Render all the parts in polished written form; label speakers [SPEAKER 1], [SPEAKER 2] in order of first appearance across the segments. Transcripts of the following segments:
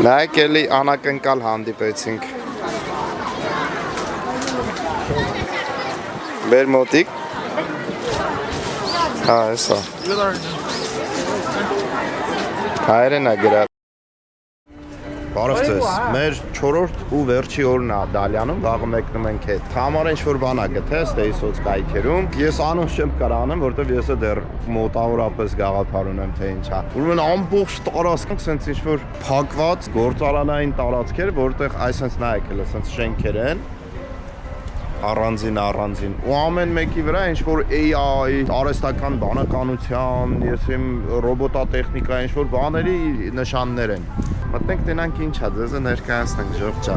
[SPEAKER 1] Նայեք էլի անակնկալ հանդիպեցինք։ Բեր մոտիկ։ Հա, հեսա։ Հայերեն է գրած։ Բարև ձեզ, մեր 4-րդ ու վերջի օրն է Դալյանում, վաղը մեկնում ենք հետ։ Համար ինչ-որ բան է գտել ստեյ սոցկայքերում։ Ես անոնց չեմ կարող անեմ, որտեվ ես դեռ մոտավորապես գաղափար ունեմ, թե ինչ է։ Ուրեմն ամբողջ տարածքն սենց ինչ-որ փակված գործարանային տարածքեր, որտեղ այսպես նայեք էլ, սենց շենքեր են։ Առանձին ու ամեն մեկի վրա ինչ-որ AI, արհեստական բանականության, եսիմ ռոբոտատեխնիկա, ինչ-որ բաների նշաններ են։ Մտնենք տենանք ինչ է, ձեզ է ներկայացնենք, ժողջա։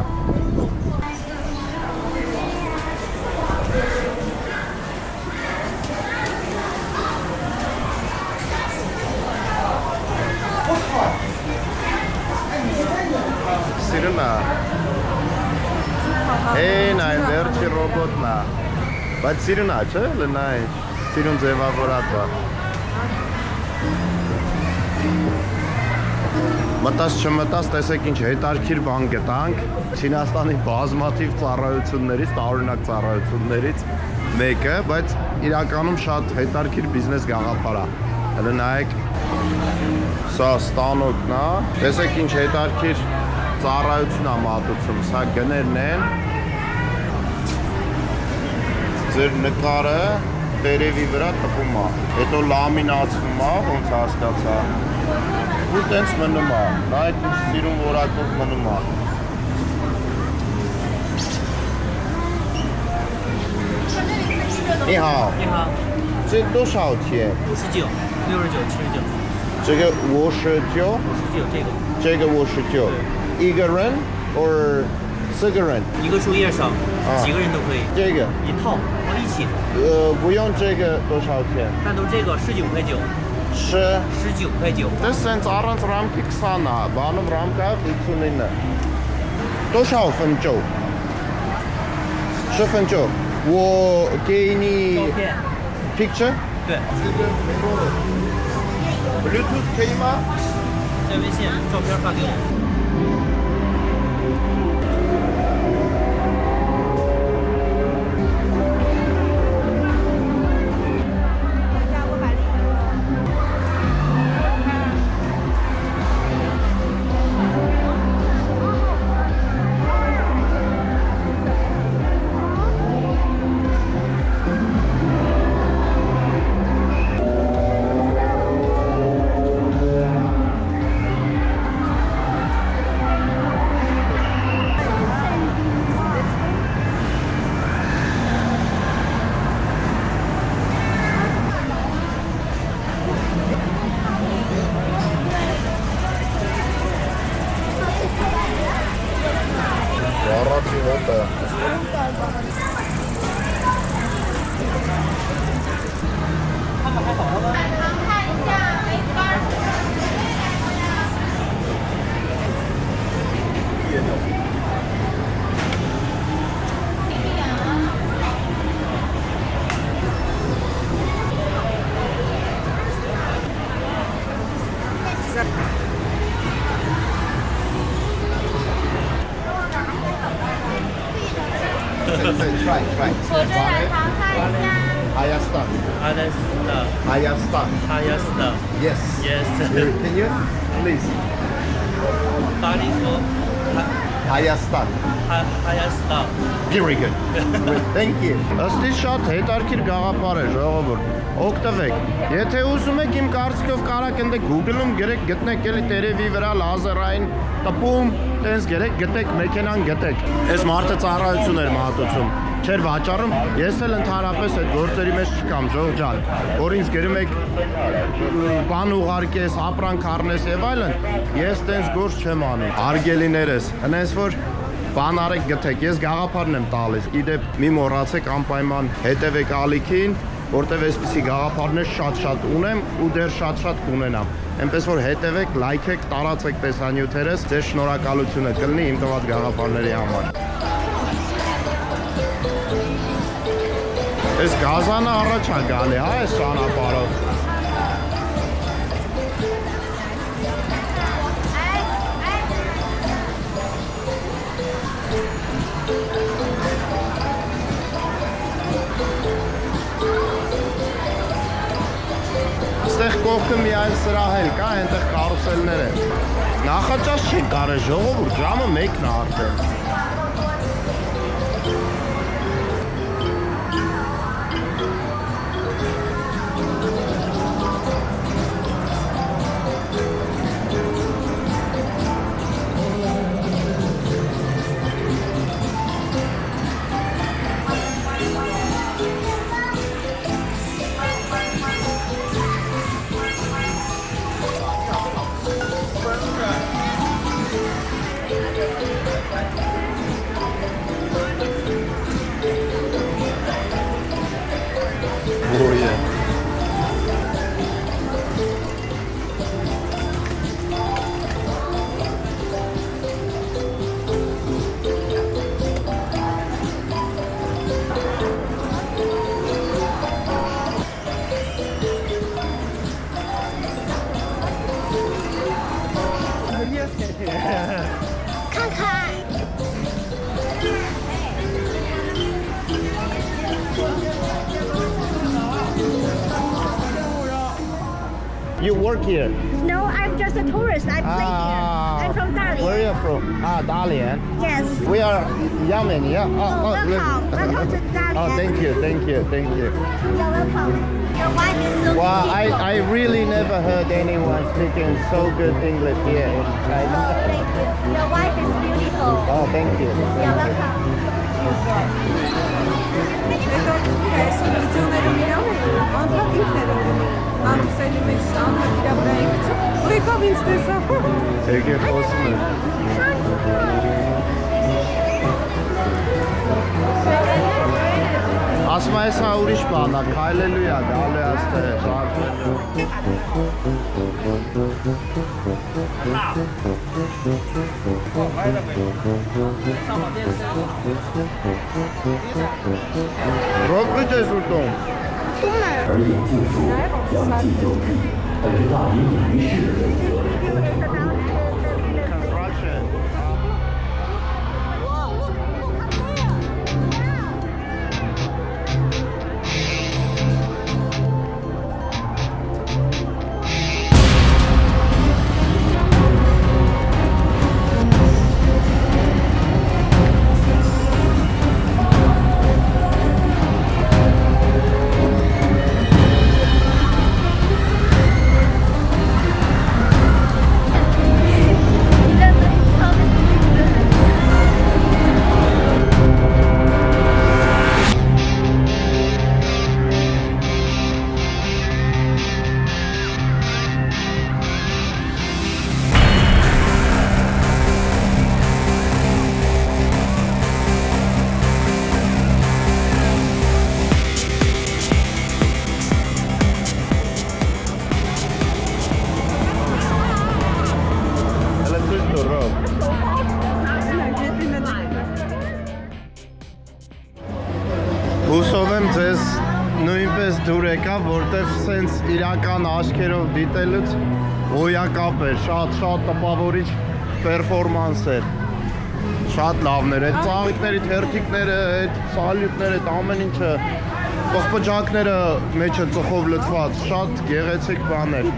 [SPEAKER 1] Սիրուն է։ Էն այն վերջի ռոբոտն է, բայց սիրուն է, չէ, լնա ինչ, սիրուն ձևավորած է։ Մտած չմտած, տեսեք ինչ հետարքիր բան գտանք, Չինաստանի բազմաթիվ ծառայություններից, տարօրինակ ծառայություններից մեկը, բայց իրականում շատ հետարքիր բիզնես գաղափար է։ Հələ նայեք, սա ստանոկն է, տեսեք ինչ հետարքիր ծառայություն է մատուցում, սա գներն են, ձեր նկարը տերևի վրա տպում է, հետո լամինացվում է, ոնց հասկացա, ու տենց մնում է, նայեք ինչ սիրուն որակով մնում է։ Ни хао.
[SPEAKER 2] Ни хао.
[SPEAKER 1] 这多少钱
[SPEAKER 2] ？59、69、79。
[SPEAKER 1] 这个59，这个59，一个人或4个人？
[SPEAKER 2] 一个树叶上，几个人都可以。
[SPEAKER 1] 这个
[SPEAKER 2] 一套一起。
[SPEAKER 1] 不用这个多少钱？
[SPEAKER 2] 单独这个19.9。
[SPEAKER 1] 是
[SPEAKER 2] 19.9。
[SPEAKER 1] 这是առանց ռամքի 20 է, բանով ռամկա 59։ 多少分钟？10分钟。我给你 picture。
[SPEAKER 2] 对。
[SPEAKER 1] Bluetooth 可以吗？
[SPEAKER 2] 在微信照片发给我。
[SPEAKER 1] Try. Hayastan. Yes. Can you please? Hayastan. Very good. Thank you. Ըստ իս շատ հետարքիր գաղափար է, ժողովուրդ։ Օգտվեք։ Եթե ուզում եք իմ կարծիքով կարաք ընդ Google-ում գրեք, գտնեք էլի տերևի վրա լազերային տպում, տենց գրեք, գտեք մեքենան գտեք։ Այս մարդը ծառայություն էր մատուցում։ Չէր վաճառում, ես էլ ընդհանրապես այդ գործերի մեջ չկամ, Ժող ջան, որ ինձ գրում եք բան ուղարկես, ապրանք առնես եւ այլն, ես տենց գործ չեմ անում։ Հարգելիներս, հենց որ բան արեք գտեք, ես գաղափարն եմ տալիս։ Իդեպ մի մոռացեք անպայման հետևեք ալիքին, որտեվ այսպիսի գաղափարներ շատ ունեմ ու դեռ շատ կունենամ։ Այնպես որ հետևեք, լայքեք, տարածեք տեսանյութերս, ձեր շնորհակալությունը կլինի իմ տված գաղափարների համար։ Այս գազանը առաջ է գալի, հա, այս ճանապարհով։ կողքը միայն սրահել կա, այնտեղ կարուսելներ են։ Նախաճաշ չեն կարել, ժողովուրդ, ժամը 1-ն է արդեն։ Oh yeah. You work here?
[SPEAKER 3] No, I'm just a tourist. I play here. I'm from Dalian.
[SPEAKER 1] Where are you from? Dalian.
[SPEAKER 3] Yes.
[SPEAKER 1] We are Yemen, yeah?
[SPEAKER 3] Welcome. Welcome to Dalian.
[SPEAKER 1] Oh, thank you.
[SPEAKER 3] You're welcome. Your wife is so
[SPEAKER 1] Well,
[SPEAKER 3] beautiful.
[SPEAKER 1] I really never heard anyone speaking so good English here in China.
[SPEAKER 3] Thank you. Your wife is beautiful.
[SPEAKER 1] Oh, thank you.
[SPEAKER 3] You're welcome.
[SPEAKER 1] Եկեք խոսում եմ։ Ասում այս հա ուրիշ բան է, քայլելու է, գալու է այստեղ, շարժվելու։ Ռոբոտ ես ուտում։
[SPEAKER 4] 而眼镜书将进酒品，而大隐隐于市人者。 Հուսով եմ ձեզ նույնպես դուր եկա, որտեղ սենց իրական աչքերով դիտելուց հոյակապ էր, շատ տպավորիչ պերֆորմանս էր, շատ լավն էր, այդ ծաղիկների թերթիկները, այդ սալյուտները, այդ ամեն ինչը, պղպջակները մեջը ծխով լտված, շատ գեղեցիկ բան էր,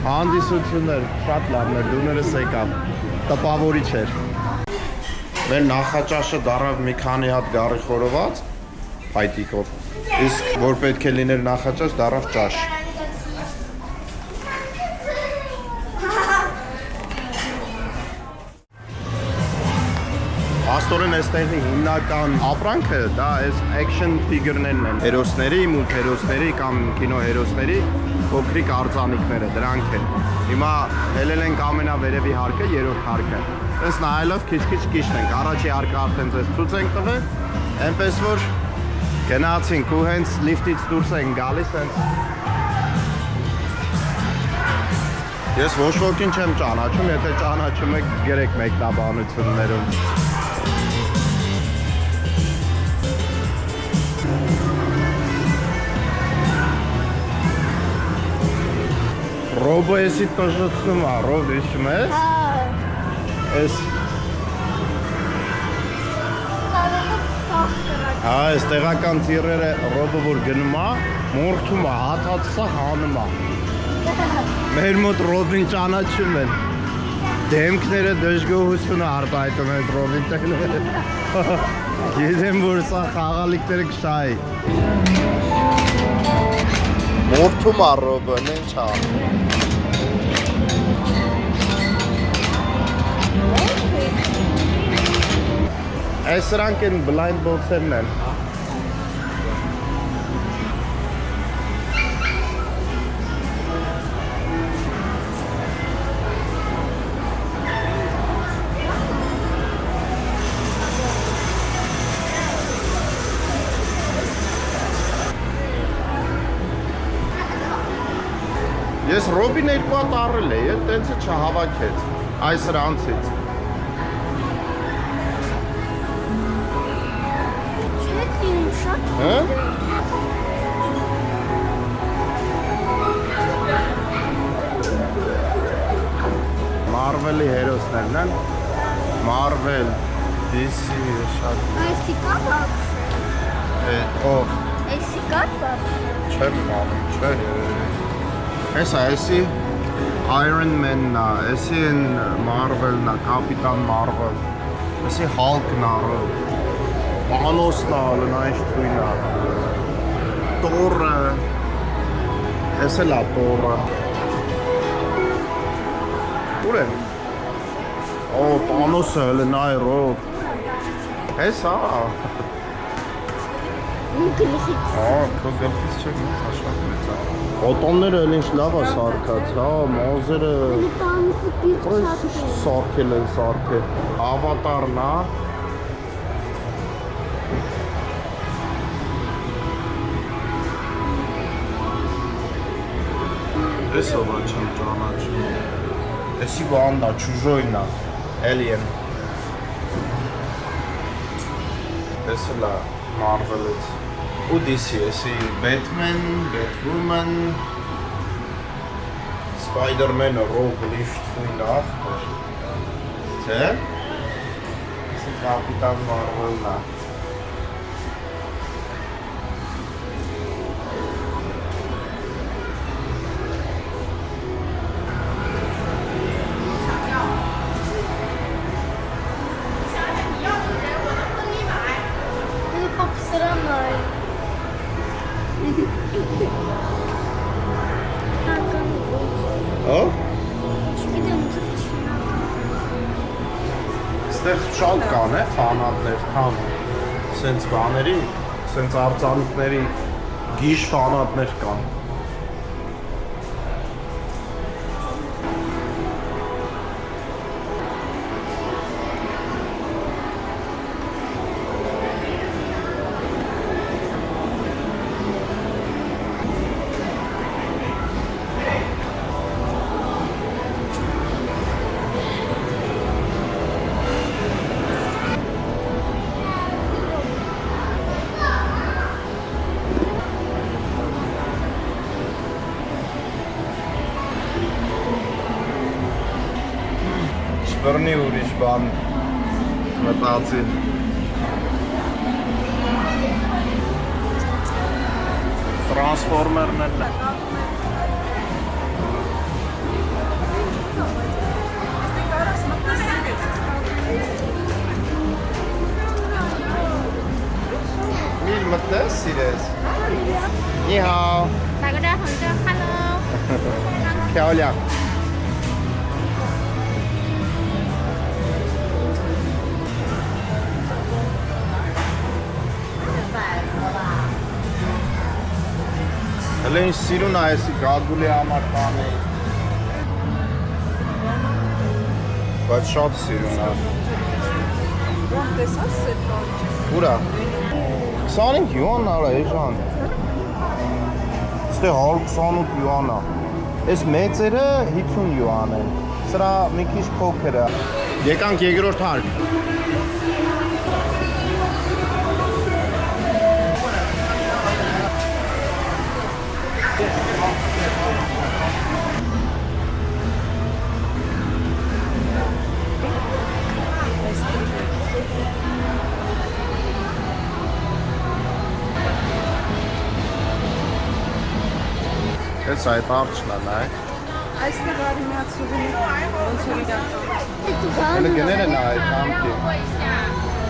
[SPEAKER 4] հանդիսություններ, շատ լավն էր, դուներս եկավ, տպավորիչ էր։ Մեր նախաճաշը դառավ մի քանի հատ գարի խորոված, փայտիկով, իսկ որ պետք է լիներ նախաճաշ, դառավ ճաշ։ Աստորեն այստեղի հիմնական ապրանքը դա այս action figure-ներն են, հերոսների, մուլտհերոսների կամ կինոհերոսների փոքրիկ արձանիկները, դրանք են։ Հիմա հելել ենք ամենավերևի հարկը, երրորդ հարկը։ Այս նայելով քիչ-քիչ կիշտ ենք, առաջի հարկը արդեն ձեզ ցույց ենք տվել, այնպես որ գնացինք ու հենց լիֆտից դուրս ենք գալիս, հենց ես ոչ ոքին չեմ ճանաչում, եթե ճանաչում եք գրեք մեկնաբանություններում։ Ռոբոյեսի տոժոցում է, ռոբ հիշում ես։ Այս այս տեղական ծիրերը ռոբը որ գնում է, մորթում է, հաթացա հանում է։ Մեր մոտ Ռոբին ճանաչում են։ Դեմքները դժգոհություն արտահայտում են Ռոբին տները։ Գիտեմ, որ սա խաղալիքները կշայի։ Մորթում ա Ռոբն, ինչ ա։ Այս սրանք են blind box-երն են։ Ես Ռոբին երկու հատ առել էի, տենցը չհավաքեց, այս սրանցից։ Հա? Marvel-ի հերոսներն են։ Marvel, DC, շատ։
[SPEAKER 3] Այսի կապա։
[SPEAKER 4] Ով։
[SPEAKER 3] Այսի կապա։
[SPEAKER 4] Չեմ անում, չէ։ Հեսա, էսի Iron Man-ն է, էսի են Marvel-ն է, Կապիտան Marvel, էսի Hulk-ն է, Thanos-ն է, լնա ինչ թույն է, Thor-ը, էս էլ է Thor-ը։ Ուր են։ Օ, Thanos-ը, լնա է ռոք։ Հեսա։
[SPEAKER 3] Գլխից։
[SPEAKER 4] Քո գլխից չէ, ինձ շատ մեծ է։ Օտոնները էլ ինչ լավ է սարքած, հա, մոզերը
[SPEAKER 3] Տանսը պիղծ
[SPEAKER 4] սարքել են սարքել։ Ավատարն է։ Էս ով է չեմ ճանաչում։ Էսի բանն է, Չուժոյն է, Alien։ Էս էլ է Marvel-ից։ Ու DC, էսի Batman, Batwoman, Spider-Man-ը, Rogue, Lift, Twin ախտր։ Չէ՞։ Էսի Կապիտան Marvel-ն է։ Ո՞վ։
[SPEAKER 3] Չգիտեմ, թվում։
[SPEAKER 4] Ստեղ շատ կան է ֆանատներ, քան սենց բաների, սենց արձանիկների գիշ ֆանատներ կան։ Բռնի ուրիշ բան մտածի։ Տրանսֆորմերն էլ է։ Միլ մտնես սիրես։ Նի հաո։ Քյոլյա։ Հələ ինչ սիրուն է այսի գագուլի համար տան էի։ Բայց շատ սիրուն է։
[SPEAKER 5] Ոնց տեսած սերտորիչ։
[SPEAKER 4] Ուրա։ 25 յուան արա էժան։ Ստե 128 յուան է։ Այս մեծերը 50 յուան են։ Սրա մի քիչ փոքր է։ Եկանք երկրորդ հարկ։ Այս այդ արջն է նայ։
[SPEAKER 5] Այստեղ արի մի հատ սուվենիր ոնց որ իրական։
[SPEAKER 4] Հələ գնել են այդ համքի։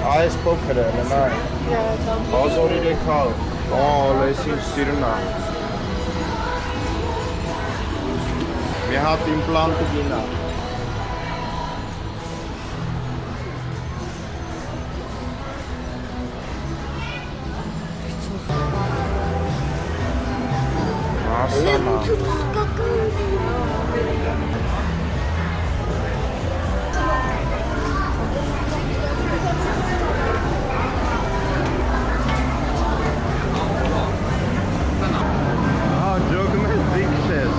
[SPEAKER 4] Այս փոքր է, նա։ 1300։ Օ, լեսին սիրուն է։ Մի հատ իմպլանտ գինա։ Ասանա։ Ջոգմես դիքսես։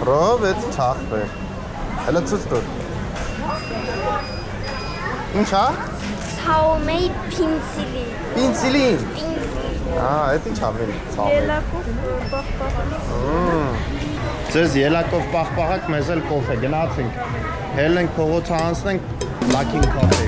[SPEAKER 4] Ռով էդ չախվ է։ Հələ ցույց տուր։ Ինչ է։
[SPEAKER 6] Ցաումեի պինցիլի։
[SPEAKER 4] Պինցիլին։
[SPEAKER 6] Պինցիլի։
[SPEAKER 4] Այդ ինչ ամեն ցավ է։
[SPEAKER 5] Ելակով բախ։
[SPEAKER 4] Ձեզ ելակով պաղպաղակ, մեզ էլ կոֆե, գնացինք, հել ենք փողոցը անցնենք, լաքին կոֆե։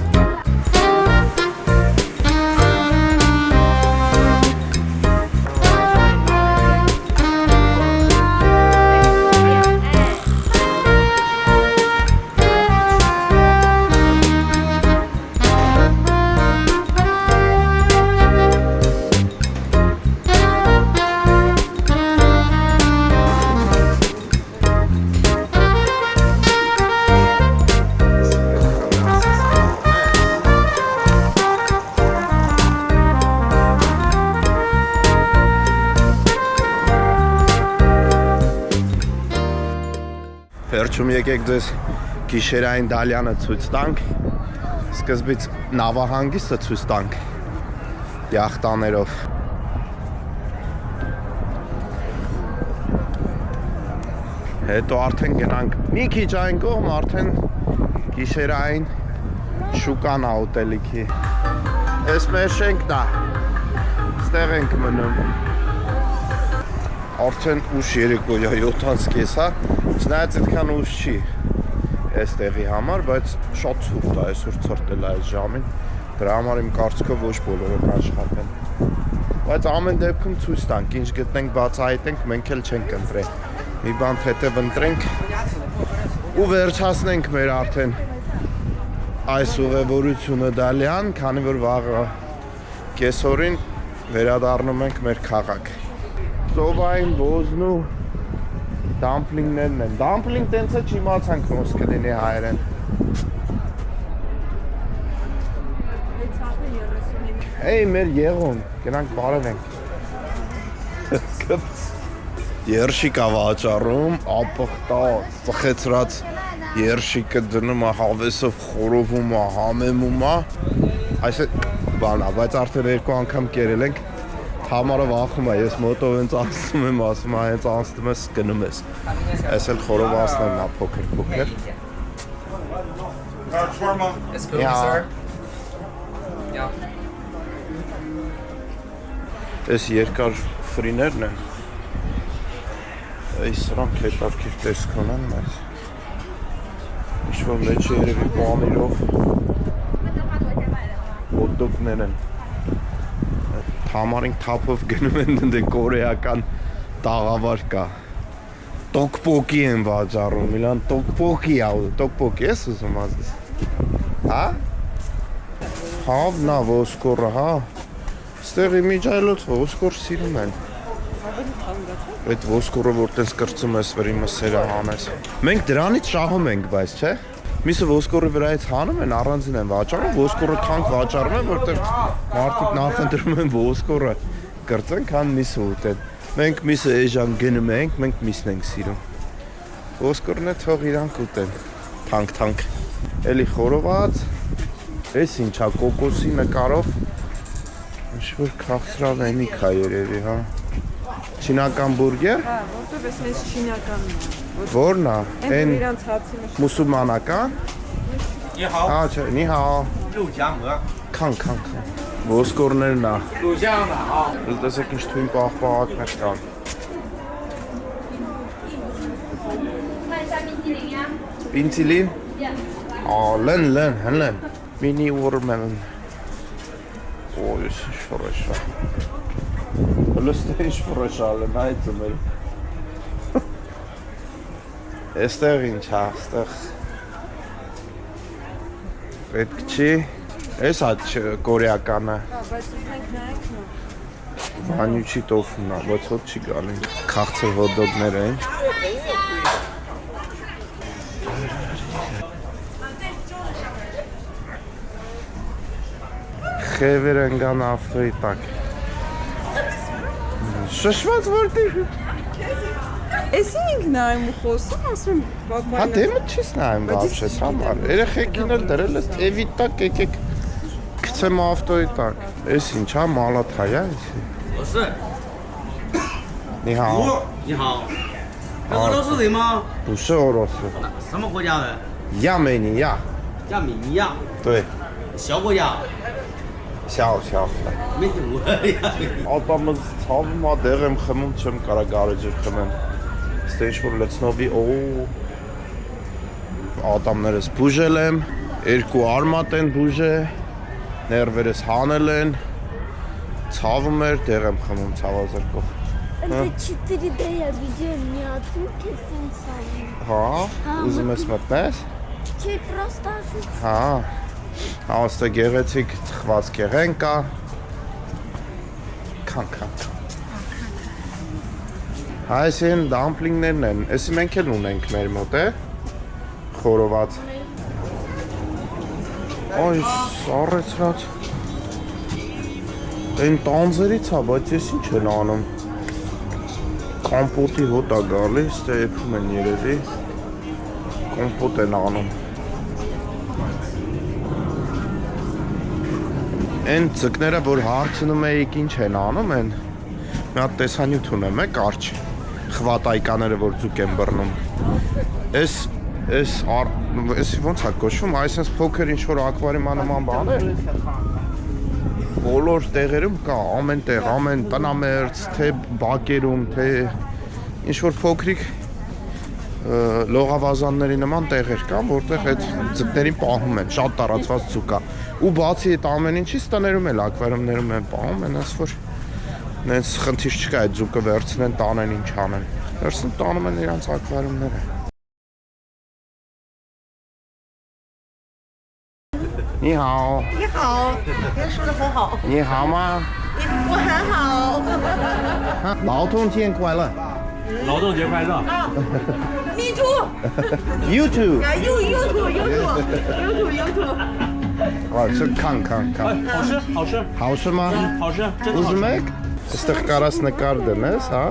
[SPEAKER 4] Վերջում եկեք ձեզ գիշերային Դալյանը ցույց տանք, սկզբից նավահանգիստը ցույց տանք յախտաներով։ Հետո արդեն գնանք մի քիչ այն կողմ, արդեն գիշերային շուկան ա ուտելիքի։ Էս մեր շենքն ա, ստեղ ենք մնում։ Արդեն ուշ երեկոյա 7:30 է, չնայած այդքան ուշ չի այս տեղի համար, բայց շատ ցուրտ է, այսօր ցրտել է այս ժամին, դրա համար իմ կարծիքով ոչ բոլորը կանաշխատեն։ Բայց ամեն դեպքում ցույց տանք, ինչ գտնենք բացահայտենք, մենք էլ չենք ընտրել։ Մի բան հետև ընտրենք ու վերջացնենք մեր արդեն այս ուղևորությունը Դալյան, քանի որ վաղը կեսօրին վերադառնում ենք մեր քաղաք։ Ծովային ոզն ու դամպլինգներն են։ Դամպլինգ տենցը չիմացանք ոնց կլինի հայերեն։ Էй, մեր եղուն, գնանք բարևենք։ Երշիկ ա վաճառում, ապխտած, ծխեցրած երշիկը դնում ա հավեսով խորովում ա, համեմում ա։ Այս է բան ա, բայց արդեն երկու անգամ կերել ենք։ Համարը վախում է, ես մոտով հենց անցնում եմ, ասում է, հենց անցնում ես, գնում ես։ Ես էլ խորով անցնեմ նա փոքր։
[SPEAKER 7] It's cool, sir. Yeah.
[SPEAKER 4] Այս երկար ֆրիներն են։ Այս սրանք հետաքրքիր տեսք ունեն մեզ։ Ինչ-որ մեջը երևի պանիրով հոտդոգներ են։ Համարին թափով գնում են դե կորեական տաղավար կա։ Տոկպոկի են վաճառում, իլան տոկպոկի ա, տոկպոկի ես ուզում ասես։ Հա? Հավնա ոսկորը, հա։ Ստեղ իմիջայլոց ոսկոր սիրում են։ Այդ ոսկորը որ տես կրծում ես վրի մսերը հանես։ Մենք դրանից շահում ենք, բայց չէ։ Միսը ոսկորի վրայից հանում են, առանձին են վաճառում, ոսկորը թանկ վաճառում են, որտեղ մարդիկ նախընտրում են ոսկորը կրծեն, քան միսը ուտեն։ Մենք միսը էժան գնում ենք, մենք միսն ենք սիրում։ Ոսկորն է թող իրանք ուտեն, թանկ։ Էլի խորոված, էս ինչա կոկոսի նկարով, ինչ-որ քաղցրավենիք ա երևի, հա։ Չինական բուրգեր։
[SPEAKER 5] Հա, որտեղ էս մեզ չինականն է։
[SPEAKER 4] Որն է։
[SPEAKER 5] Այն իրանց հացի մեջ։
[SPEAKER 4] Մուսուլմանական։
[SPEAKER 2] 你好，
[SPEAKER 4] Հա, չէ, նի հա։
[SPEAKER 2] 肉夹馍，
[SPEAKER 4] Քան։ Ոսկորներն ա։
[SPEAKER 2] 卤酱的啊。
[SPEAKER 4] Տեսեք ինչ թույն պաղպաղակներ կան։
[SPEAKER 6] 卖一下冰淇淋呀。
[SPEAKER 4] Պինցիլին։ Ա, լեն, հնլեն։ Mini watermelon. Oy, շորեշա։ Լստեի շորեշալը նայցում եմ։ Էստեղ ինչ է, այստեղ պետք չի։ Էս հա կորեականը։
[SPEAKER 5] Բայց մենք նայենք նո։
[SPEAKER 4] Վանյուչի տոֆուն է, բայց հոտ չի գալի։ Քաղցր հոդոգներ են։ Խևեր ընկան ավտոյի տակ։ Շշված որտեղ։
[SPEAKER 5] Էսի ենք նայում ու խոսում, ասում եմ
[SPEAKER 4] Հա
[SPEAKER 5] բակվայնը։
[SPEAKER 4] դեմը չես նայում բավշե համար։ Երեխեքին էլ դրել ես էվի տակ եկեք գցեմ ավտոյի տակ։ Էս ինչա մալաթայա էսի։
[SPEAKER 2] 我是。
[SPEAKER 4] Նի հա։
[SPEAKER 2] 你好。这俄罗斯人吗？
[SPEAKER 4] Դու շը օրոսը։
[SPEAKER 2] 什么国家的？
[SPEAKER 4] Յամենի յա։
[SPEAKER 2] 亚美尼亚，
[SPEAKER 4] Դե
[SPEAKER 2] 小国家，
[SPEAKER 4] շավ։
[SPEAKER 2] 没听过呀。
[SPEAKER 4] Ալպամս ցավում ա դեղ եմ խմում չեմ կարա գարեջեր խմեմ։ Ստեյջ որ լցնովի օ ատամներս բուժել եմ, երկու արմատ են բուժե, ներվերս հանել են, ցավում էր դեղ եմ խմում ցավազրկով։
[SPEAKER 6] Это 4D видео не отвлеки сенсором.
[SPEAKER 4] Հա, ուզում ես մտնես։
[SPEAKER 6] Չէ, просто
[SPEAKER 4] Հա։ Հաստե գեղեցիկ թխված կեղեն կա։ Քան։ Այսին դամպլինգներն են, էսի մենք էլ ունենք մեր մոտ է, խորոված։ Այ, սառեցրած։ Են տանձերից է, բայց ես ինչ են անում։ Կամպոտի հոտ է գալիս, դե եփում են երևի։ Կամպոտ են անում։ Են ձկները, որ հարցնում էիք ինչ են անում են, մի հատ տեսանյութ ունեմ է կարճ, խվատայկաները, որ ձուկ են բռնում։ Էս ոնց է կոչվում, այսպես փոքր ինչ-որ ակվարիմանման բաներ, բոլոր տեղերում կա, ամեն տեղ, ամեն տնամերձ, թե բակերում, թե ինչ-որ փոքրիկ լողավազանների նման տեղեր կան, որտեղ այդ ձկներին պահում են, շատ տարածված ձուկ է։ Ու բացի այդ ամեն ինչից տներում էլ ակվարիումներում են պահում են, ասես որ նենց խնդիր չկա այդ ձուկը վերցնեն, տանեն ինչ անեն։ Վերցնում տանում են իրանց ակվարիումները։ Նի հաո։
[SPEAKER 3] 你好，别说的很好，
[SPEAKER 4] Նի համա։
[SPEAKER 3] 我很好。
[SPEAKER 4] Lao Tong Jian快乐。
[SPEAKER 2] 劳动节快乐！
[SPEAKER 3] Me too.
[SPEAKER 4] YouTube。
[SPEAKER 3] YouTube。
[SPEAKER 4] 是看。
[SPEAKER 2] 好吃，好吃，
[SPEAKER 4] 好吃吗？
[SPEAKER 2] 好吃，真好
[SPEAKER 4] Ուզում
[SPEAKER 2] 吃。
[SPEAKER 4] եք։ Այստեղ կարաս նկար դնես, հա։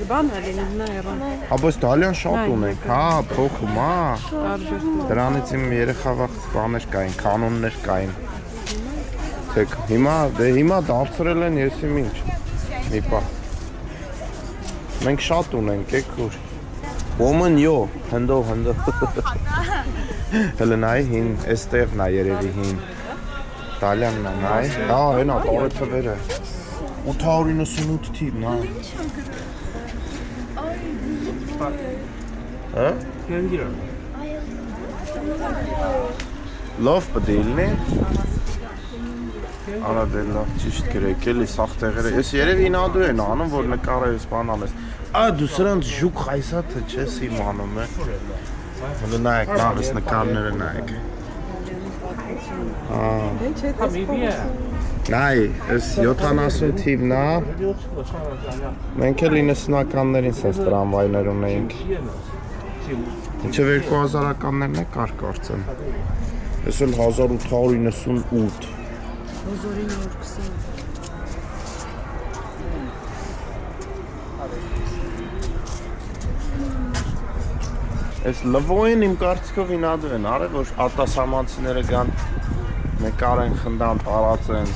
[SPEAKER 5] Բան է լինում նա եղան։
[SPEAKER 4] Աբոս դալյան շատ ունենք, հա, փոխում, հա։
[SPEAKER 5] Արժեք։
[SPEAKER 4] Դրանից իմ երեխա վաղ բաներ կային, կանոններ կային։ Թեք հիմա դարձրել են եսի ինչ։ Մի պահ։ Մենք շատ ունենք, եք ուր։ Woman yo, հնդո։ Հələ նայ հին, էստեղ նա երևի հին։ Դալյանն է նայ։ Հա, հենա տարե թվերը։ 898 թիվ, նա։ Հա։ Լավ բդիլնի։ Արա դե լավ ճիշտ գրեք, էլի սաղ տեղերը։ Ես երևի ինադու են անում, որ նկարես բան անես։ Ա դու սրանց ժուկ խայսաթը չես իմանում է։ Հələ նայեք, նավես նկարները նայեք։ Նայ, ես 70 թիվն է։ Մենք էլ 90-ականներին սենց տրամվայներ ունեինք։ Ինչև 2000-ականներն է կար կարծեմ։ Ես էլ 1898։
[SPEAKER 5] 1920։
[SPEAKER 4] Ես լվոյին իմ կարծիքով ինադու են արել, որ արտասահմանցիները գան նկարեն, խնդան, տարածեն։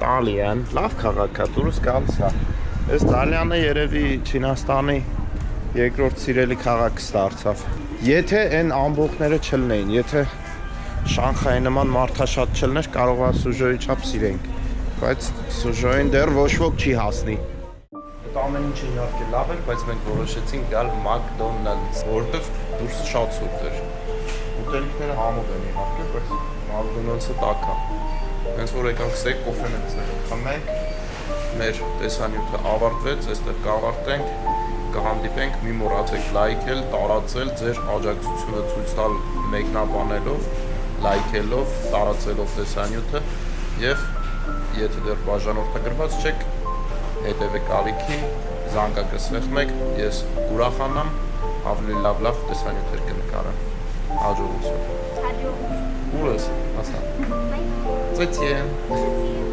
[SPEAKER 4] Տալիան, լավ քաղաք է, դուրս գալիս է։ Այս Տալիանը երևի Չինաստանի երկրորդ սիրելի քաղաքս դարձավ։ Եթե այն ամբողջները չլնեին, եթե Շանխայի նման մարդաշատ չլներ, կարող է Սուժոյի չափ սիրենք, բայց Սուժոյին դեռ ոչ ոք չի հասնի։ Այդ ամեն ինչը իհարկե լավ էր, բայց մենք որոշեցինք գալ McDonald's, որտեղ դուրսը շատ սուրտ էր։
[SPEAKER 1] ուտելիքները համոտ են իհարկե, բայց McDonald's-ը տաք է։ Հենց որ եկանք ստեյք կոֆեն ենք խմենք, մեր տեսանյութը ավարտվեց, այստեղ կավարտենք, կհանդիպենք, մի մոռացեք լայքել, տարածել, ձեր աջակցությունը ցույց տալ մեկնաբանելով, լայքելով, տարածելով տեսանյութը եւ եթե դեռ բաժանորդագրված չեք, հետևեք ալիքի, զանգակը սեղմեք, ես կուրախանամ, ավելի լավ տեսանյութեր կնկարեմ։ Հաջողություն։ Ուր ես, ասա։ Ծեծիեն։